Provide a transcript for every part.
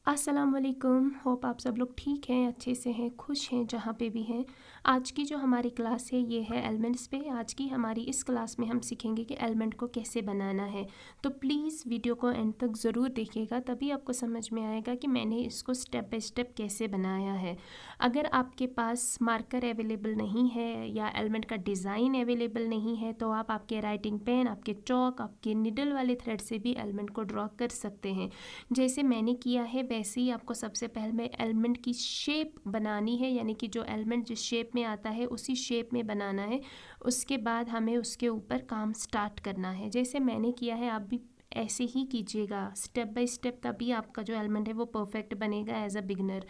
अस्सलाम वालेकुम। होप आप सब लोग ठीक हैं, अच्छे से हैं, खुश हैं जहाँ पे भी हैं। आज की जो हमारी क्लास है ये है एलिमेंट्स पे। आज की हमारी इस क्लास में हम सीखेंगे कि एलिमेंट को कैसे बनाना है। तो प्लीज़ वीडियो को एंड तक ज़रूर देखिएगा, तभी आपको समझ में आएगा कि मैंने इसको स्टेप बाय स्टेप कैसे बनाया है। अगर आपके पास मार्कर अवेलेबल नहीं है या एलिमेंट का डिज़ाइन अवेलेबल नहीं है तो आप आपके राइटिंग पेन, आपके चॉक, आपके निडल वाले थ्रेड से भी एलिमेंट को ड्रॉ कर सकते हैं। जैसे मैंने किया है वैसे ही आपको सबसे पहले एलिमेंट की शेप बनानी है, यानी कि जो एलिमेंट जिस शेप में आता है उसी शेप में बनाना है। उसके बाद हमें उसके ऊपर काम स्टार्ट करना है। जैसे मैंने किया है आप भी ऐसे ही कीजिएगा स्टेप बाय स्टेप, तभी आपका जो एलिमेंट है वो परफेक्ट बनेगा एज अ बिगनर।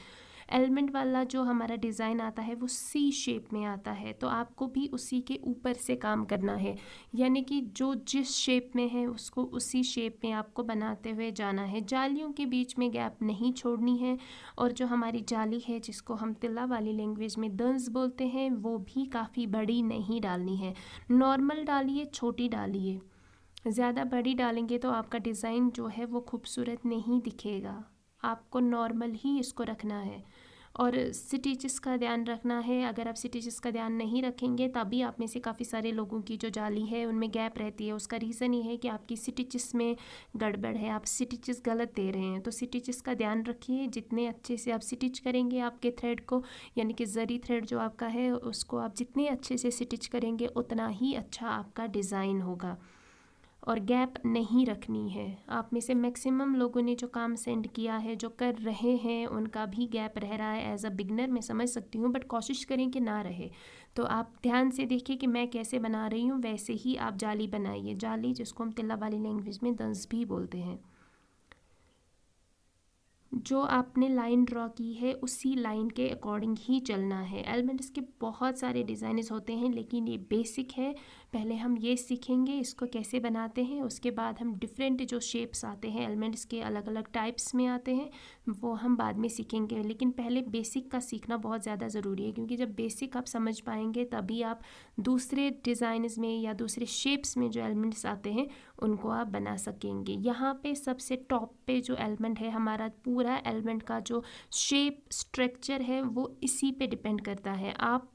एलिमेंट वाला जो हमारा डिज़ाइन आता है वो सी शेप में आता है, तो आपको भी उसी के ऊपर से काम करना है, यानी कि जो जिस शेप में है उसको उसी शेप में आपको बनाते हुए जाना है। जालियों के बीच में गैप नहीं छोड़नी है। और जो हमारी जाली है जिसको हम तिल्ला वाली लैंग्वेज में दंस बोलते हैं वो भी काफ़ी बड़ी नहीं डालनी है। नॉर्मल डालिए, छोटी डालिए। ज़्यादा बड़ी डालेंगे तो आपका डिज़ाइन जो है वो खूबसूरत नहीं दिखेगा। आपको नॉर्मल ही इसको रखना है। और स्टिचेस का ध्यान रखना है। अगर आप स्टिचेस का ध्यान नहीं रखेंगे तभी आप में से काफ़ी सारे लोगों की जो जाली है उनमें गैप रहती है। उसका रीज़न ये है कि आपकी स्टिचेस में गड़बड़ है, आप स्टिचेस गलत दे रहे हैं। तो स्टिचेस का ध्यान रखिए। जितने अच्छे से आप स्टिच करेंगे आपके थ्रेड को, यानी कि जरी थ्रेड जो आपका है उसको आप जितने अच्छे से स्टिच करेंगे उतना ही अच्छा आपका डिज़ाइन होगा। और गैप नहीं रखनी है। आप में से मैक्सिमम लोगों ने जो काम सेंड किया है, जो कर रहे हैं, उनका भी गैप रह रहा है। एज अ बिगनर मैं समझ सकती हूँ, बट कोशिश करें कि ना रहे। तो आप ध्यान से देखिए कि मैं कैसे बना रही हूँ, वैसे ही आप जाली बनाइए। जाली जिसको हम तिल्ला वाली लैंग्वेज में दंस भी बोलते हैं। जो आपने लाइन ड्रॉ की है उसी लाइन के अकॉर्डिंग ही चलना है। एलिमेंट्स के बहुत सारे डिज़ाइंस होते हैं लेकिन ये बेसिक है। पहले हम ये सीखेंगे इसको कैसे बनाते हैं, उसके बाद हम डिफरेंट जो शेप्स आते हैं एलिमेंट्स के अलग अलग टाइप्स में आते हैं वो हम बाद में सीखेंगे। लेकिन पहले बेसिक का सीखना बहुत ज़्यादा ज़रूरी है, क्योंकि जब बेसिक आप समझ पाएंगे तभी आप दूसरे डिज़ाइंस में या दूसरे शेप्स में जो एलिमेंट्स आते हैं उनको आप बना सकेंगे। यहाँ पे सबसे टॉप पे जो एलिमेंट है, हमारा पूरा एलिमेंट का जो शेप स्ट्रक्चर है वो इसी पे डिपेंड करता है। आप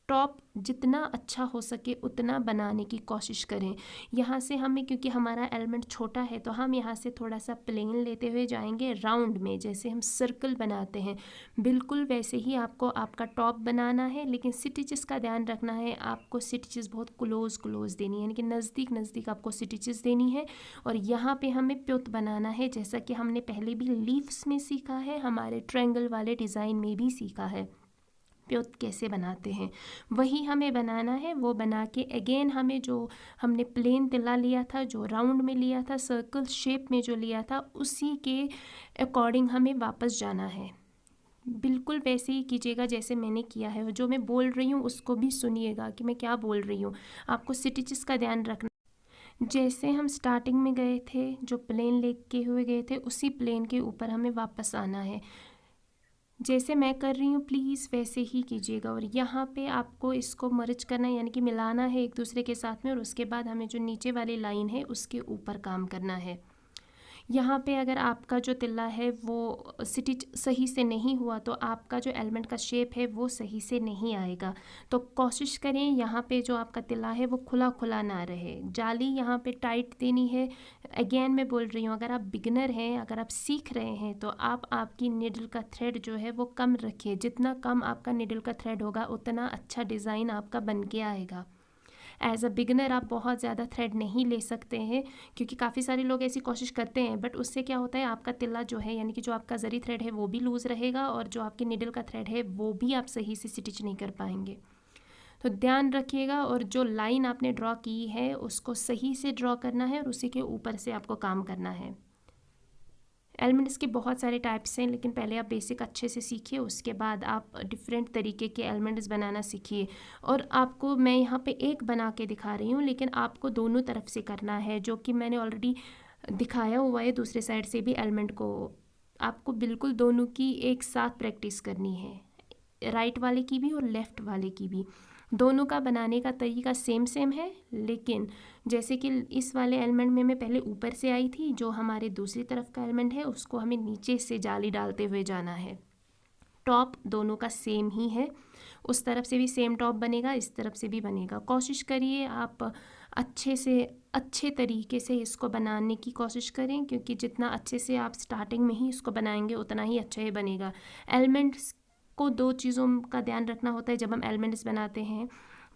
टॉप जितना अच्छा हो सके उतना बनाने की कोशिश करें। यहाँ से हमें, क्योंकि हमारा एलिमेंट छोटा है तो हम यहाँ से थोड़ा सा प्लेन लेते हुए जाएंगे राउंड में, जैसे हम सर्कल बनाते हैं बिल्कुल वैसे ही आपको आपका टॉप बनाना है। लेकिन स्टिचेस का ध्यान रखना है, आपको स्टिचेस बहुत क्लोज क्लोज देनी है, यानी कि नज़दीक नज़दीक आपको स्टिचेस देनी है। और यहाँ पे हमें प्योत बनाना है, जैसा कि हमने पहले भी लीव्स में सीखा है, हमारे ट्रायंगल वाले डिज़ाइन में भी सीखा है प्योत कैसे बनाते हैं, वही हमें बनाना है। वो बना के अगेन हमें जो हमने प्लेन तिल्ला लिया था, जो राउंड में लिया था, सर्कल शेप में जो लिया था, उसी के अकॉर्डिंग हमें वापस जाना है। बिल्कुल वैसे ही कीजिएगा जैसे मैंने किया है। जो मैं बोल रही हूँ उसको भी सुनिएगा कि मैं क्या बोल रही हूँ। आपको स्टिचेस का ध्यान रखना। जैसे हम स्टार्टिंग में गए थे, जो प्लेन लेके हुए गए थे उसी प्लेन के ऊपर हमें वापस आना है। जैसे मैं कर रही हूँ प्लीज़ वैसे ही कीजिएगा। और यहाँ पे आपको इसको मर्ज करना है, यानी कि मिलाना है एक दूसरे के साथ में। और उसके बाद हमें जो नीचे वाली लाइन है उसके ऊपर काम करना है। यहाँ पे अगर आपका जो तिल्ला है वो स्टिच सही से नहीं हुआ तो आपका जो एलिमेंट का शेप है वो सही से नहीं आएगा। तो कोशिश करें यहाँ पे जो आपका तिल्ला है वो खुला खुला ना रहे। जाली यहाँ पे टाइट देनी है। अगेन मैं बोल रही हूँ, अगर आप बिगनर हैं, अगर आप सीख रहे हैं तो आप आपकी निडल का थ्रेड जो है वो कम रखिए। जितना कम आपका निडल का थ्रेड होगा उतना अच्छा डिज़ाइन आपका बन के आएगा। एज अ बिगनर आप बहुत ज़्यादा थ्रेड नहीं ले सकते हैं, क्योंकि काफ़ी सारे लोग ऐसी कोशिश करते हैं, बट उससे क्या होता है आपका तिल्ला जो है, यानी कि जो आपका जरी थ्रेड है वो भी लूज़ रहेगा और जो आपके निडल का थ्रेड है वो भी आप सही से स्टिच नहीं कर पाएंगे। तो ध्यान रखिएगा। और जो लाइन आपने ड्रॉ की है उसको सही से ड्रॉ करना है और उसी के ऊपर से आपको काम करना है। एलिमेंट्स के बहुत सारे टाइप्स हैं, लेकिन पहले आप बेसिक अच्छे से सीखिए, उसके बाद आप डिफरेंट तरीके के एलिमेंट्स बनाना सीखिए। और आपको मैं यहाँ पे एक बना के दिखा रही हूँ, लेकिन आपको दोनों तरफ से करना है, जो कि मैंने ऑलरेडी दिखाया हुआ है। दूसरे साइड से भी एलिमेंट को आपको बिल्कुल दोनों की एक साथ प्रैक्टिस करनी है, राइट वाले की भी और लेफ़्ट वाले की भी। दोनों का बनाने का तरीका सेम है, लेकिन जैसे कि इस वाले एलिमेंट में मैं पहले ऊपर से आई थी, जो हमारे दूसरी तरफ का एलिमेंट है उसको हमें नीचे से जाली डालते हुए जाना है। टॉप दोनों का सेम ही है, उस तरफ से भी सेम टॉप बनेगा, इस तरफ से भी बनेगा। कोशिश करिए आप अच्छे तरीके से इसको बनाने की कोशिश करें, क्योंकि जितना अच्छे से आप स्टार्टिंग में ही इसको बनाएंगे उतना ही अच्छा ही बनेगा। एलिमेंट्स को दो चीज़ों का ध्यान रखना होता है जब हम एलिमेंट्स बनाते हैं।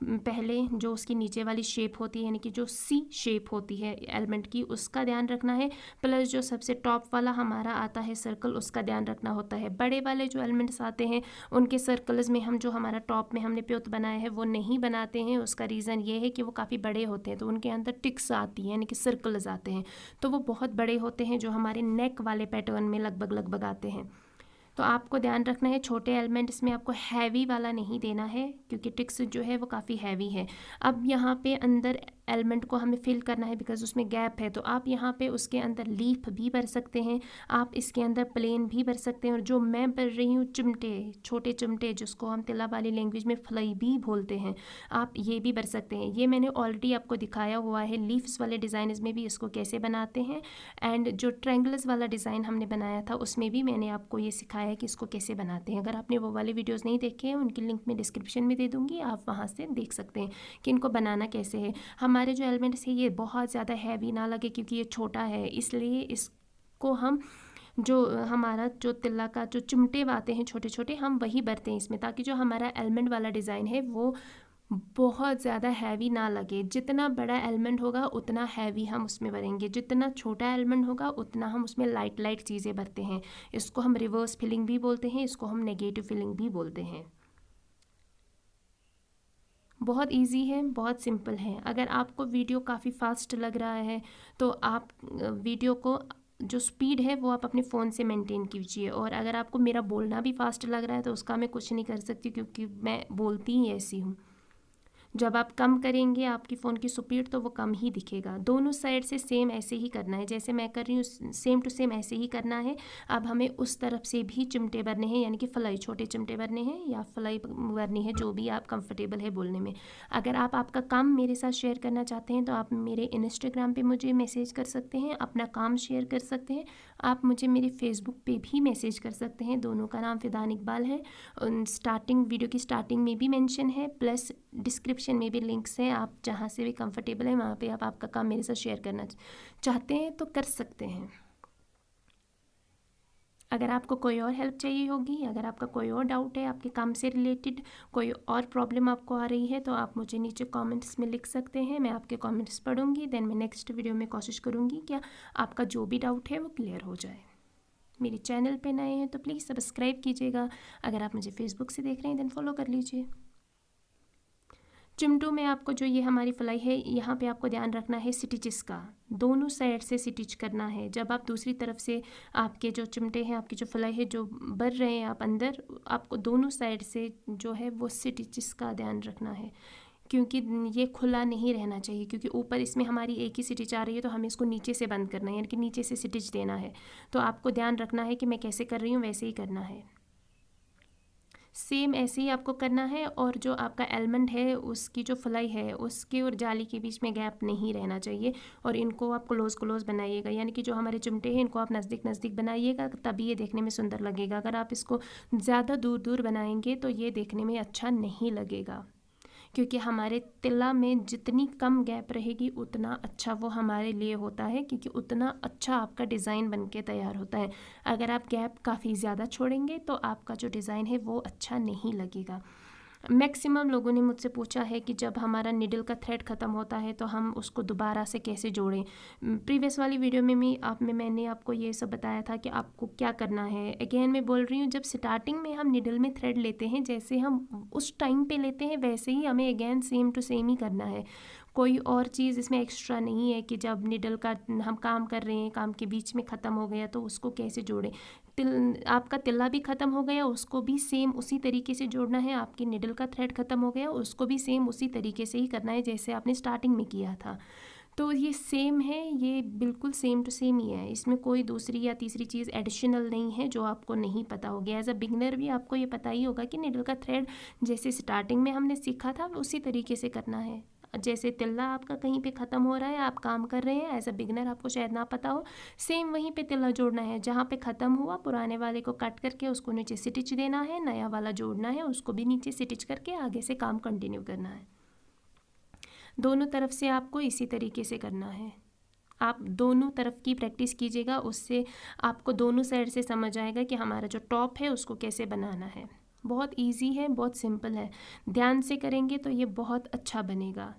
पहले जो उसकी नीचे वाली शेप होती है, यानी कि जो सी शेप होती है एलिमेंट की, उसका ध्यान रखना है, प्लस जो सबसे टॉप वाला हमारा आता है सर्कल, उसका ध्यान रखना होता है। बड़े वाले जो एलिमेंट्स आते हैं उनके सर्कल्स में हम जो हमारा टॉप में हमने प्योत बनाया है वो नहीं बनाते हैं। उसका रीज़न ये है कि वो काफ़ी बड़े होते हैं, तो उनके अंदर टिक्स आती हैं, यानी कि सर्कल्स आते हैं, तो वो बहुत बड़े होते हैं, जो हमारे नेक वाले पैटर्न में लगभग आते हैं। तो आपको ध्यान रखना है छोटे एलिमेंट्स में आपको हैवी वाला नहीं देना है, क्योंकि टिक्स जो है वो काफ़ी हैवी है। अब यहाँ पे अंदर एलिमेंट को हमें फिल करना है, बिकॉज उसमें गैप है, तो आप यहाँ पे उसके अंदर लीफ भी भर सकते हैं, आप इसके अंदर प्लेन भी भर सकते हैं, और जो मैं भर रही हूँ चिमटे, छोटे चिमटे, जिसको हम तिला वाली लैंग्वेज में फ्लाई भी बोलते हैं, आप ये भी भर सकते हैं। ये मैंने ऑलरेडी आपको दिखाया हुआ है लीव्स वाले डिज़ाइन में भी इसको कैसे बनाते हैं, एंड जो ट्रायंगल्स वाला डिज़ाइन हमने बनाया था उसमें भी मैंने आपको ये सिखाया है कि इसको कैसे बनाते हैं। अगर आपने वो वाले वीडियोस नहीं देखे हैं, उनकी लिंक मैं डिस्क्रिप्शन में दे दूँगी, आप वहाँ से देख सकते हैं कि इनको बनाना कैसे है। हमारे जो एलिमेंट्स है ये बहुत ज़्यादा हैवी ना लगे, क्योंकि ये छोटा है, इसलिए इसको हम जो हमारा जो तिल्ला का जो चिमटे आते हैं छोटे छोटे, हम वही भरते हैं इसमें, ताकि जो हमारा एलिमेंट वाला डिज़ाइन है वो बहुत ज़्यादा हैवी ना लगे। जितना बड़ा एलिमेंट होगा उतना हैवी हम उसमें भरेंगे, जितना छोटा एलिमेंट होगा उतना हम उसमें लाइट लाइट चीज़ें भरते हैं। इसको हम रिवर्स फिलिंग भी बोलते हैं, इसको हम नेगेटिव फिलिंग भी बोलते हैं। बहुत इजी है, बहुत सिंपल है। अगर आपको वीडियो काफ़ी फास्ट लग रहा है तो आप वीडियो को जो स्पीड है वो आप अपने फ़ोन से मेंटेन कीजिए, और अगर आपको मेरा बोलना भी फास्ट लग रहा है तो उसका मैं कुछ नहीं कर सकती, क्योंकि मैं बोलती ही ऐसी हूँ। जब आप कम करेंगे आपकी फ़ोन की स्पीड तो वो कम ही दिखेगा। दोनों साइड से सेम ऐसे ही करना है, जैसे मैं कर रही हूँ सेम टू सेम ऐसे ही करना है। अब हमें उस तरफ से भी चिमटे भरने हैं, यानी कि फ्लाई, छोटे चिमटे भरने हैं या फ्लाई भरनी है, जो भी आप कंफर्टेबल है बोलने में। अगर आप आपका काम मेरे साथ शेयर करना चाहते हैं तो आप मेरे इंस्टाग्राम पे मुझे मैसेज कर सकते हैं, अपना काम शेयर कर सकते हैं। आप मुझे मेरे फेसबुक पे भी मैसेज कर सकते हैं, दोनों का नाम फिदान इकबाल है। स्टार्टिंग वीडियो की स्टार्टिंग में भी मेंशन है, प्लस डिस्क्रिप्शन में भी लिंक्स हैं। आप जहाँ से भी कंफर्टेबल है वहाँ पे आप आपका काम मेरे साथ शेयर करना चाहते हैं तो कर सकते हैं। अगर आपको कोई और हेल्प चाहिए होगी, अगर आपका कोई और डाउट है आपके काम से रिलेटेड, कोई और प्रॉब्लम आपको आ रही है, तो आप मुझे नीचे कमेंट्स में लिख सकते हैं। मैं आपके कमेंट्स पढ़ूंगी, देन मैं नेक्स्ट वीडियो में कोशिश करूंगी कि आपका जो भी डाउट है वो क्लियर हो जाए। मेरे चैनल पे नए हैं तो प्लीज़ सब्सक्राइब कीजिएगा। अगर आप मुझे फेसबुक से देख रहे हैं देन फॉलो कर लीजिए। चिमटों में आपको जो ये हमारी फ्लाई है, यहाँ पे आपको ध्यान रखना है स्टिचेस का, दोनों साइड से स्टिच करना है। जब आप दूसरी तरफ से आपके जो चिमटे हैं, आपकी जो फ्लाई है जो भर रहे हैं आप अंदर, आपको दोनों साइड से जो है वो स्टिचेस का ध्यान रखना है, क्योंकि ये खुला नहीं रहना चाहिए, क्योंकि ऊपर इसमें हमारी एक ही स्टिच आ रही है तो हमें इसको नीचे से बंद करना है, यानी कि नीचे से स्टिच देना है। तो आपको ध्यान रखना है कि मैं कैसे कर रही हूँ वैसे ही करना है, सेम ऐसे ही आपको करना है। और जो आपका एलिमेंट है उसकी जो फ्लाई है उसके और जाली के बीच में गैप नहीं रहना चाहिए, और इनको आप क्लोज बनाइएगा, यानी कि जो हमारे चिमटे हैं इनको आप नज़दीक बनाइएगा, तभी ये देखने में सुंदर लगेगा। अगर आप इसको ज़्यादा दूर बनाएंगे तो ये देखने में अच्छा नहीं लगेगा, क्योंकि हमारे तिल्ला में जितनी कम गैप रहेगी उतना अच्छा वो हमारे लिए होता है, क्योंकि उतना अच्छा आपका डिज़ाइन बन के तैयार होता है। अगर आप गैप काफ़ी ज़्यादा छोड़ेंगे तो आपका जो डिज़ाइन है वो अच्छा नहीं लगेगा। मैक्सिमम लोगों ने मुझसे पूछा है कि जब हमारा निडल का थ्रेड ख़त्म होता है तो हम उसको दोबारा से कैसे जोड़ें। प्रीवियस वाली वीडियो में मैंने आपको ये सब बताया था कि आपको क्या करना है। अगेन मैं बोल रही हूँ, जब स्टार्टिंग में हम निडल में थ्रेड लेते हैं जैसे हम उस टाइम पे लेते हैं वैसे ही हमें अगेन सेम टू सेम ही करना है। कोई और चीज़ इसमें एक्स्ट्रा नहीं है कि जब निडल का हम काम कर रहे हैं, काम के बीच में ख़त्म हो गया तो उसको कैसे जोड़ें। आपका तिल्ला भी ख़त्म हो गया, उसको भी सेम उसी तरीके से जोड़ना है। आपकी निडल का थ्रेड ख़त्म हो गया, उसको भी सेम उसी तरीके से ही करना है जैसे आपने स्टार्टिंग में किया था। तो ये सेम है, ये बिल्कुल सेम टू सेम ही है, इसमें कोई दूसरी या तीसरी चीज़ एडिशनल नहीं है जो आपको नहीं पता होगी। एज अ बिगनर भी आपको ये पता ही होगा कि नीडल का थ्रेड जैसे स्टार्टिंग में हमने सीखा था उसी तरीके से करना है। जैसे तिल्ला आपका कहीं पे ख़त्म हो रहा है, आप काम कर रहे हैं, एज अ बिगनर आपको शायद ना पता हो, सेम वहीं पे तिल्ला जोड़ना है। जहाँ पे ख़त्म हुआ पुराने वाले को कट करके उसको नीचे स्टिच देना है, नया वाला जोड़ना है, उसको भी नीचे स्टिच करके आगे से काम कंटिन्यू करना है। दोनों तरफ से आपको इसी तरीके से करना है। आप दोनों तरफ की प्रैक्टिस कीजिएगा, उससे आपको दोनों साइड से समझ आएगा कि हमारा जो टॉप है उसको कैसे बनाना है। बहुत इजी है, बहुत सिंपल है, ध्यान से करेंगे तो ये बहुत अच्छा बनेगा।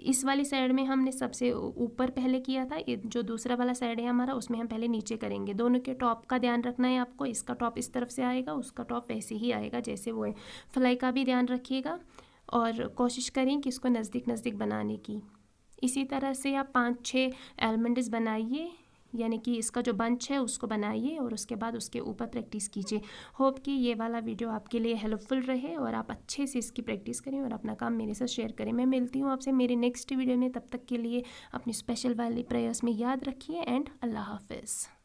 इस वाली साइड में हमने सबसे ऊपर पहले किया था, ये जो दूसरा वाला साइड है हमारा उसमें हम पहले नीचे करेंगे। दोनों के टॉप का ध्यान रखना है आपको, इसका टॉप इस तरफ से आएगा, उसका टॉप वैसे ही आएगा जैसे वो है। फ्लाई का भी ध्यान रखिएगा और कोशिश करें कि इसको नज़दीक नज़दीक बनाने की। इसी तरह से आप 5-6 एलमंड्स बनाइए, यानी कि इसका जो बंच है उसको बनाइए और उसके बाद उसके ऊपर प्रैक्टिस कीजिए। होप कि ये वाला वीडियो आपके लिए हेल्पफुल रहे और आप अच्छे से इसकी प्रैक्टिस करें और अपना काम मेरे साथ शेयर करें। मैं मिलती हूँ आपसे मेरे नेक्स्ट वीडियो में, तब तक के लिए अपनी स्पेशल वाली प्रेयर्स में याद रखिए एंड अल्लाह हाफिज़।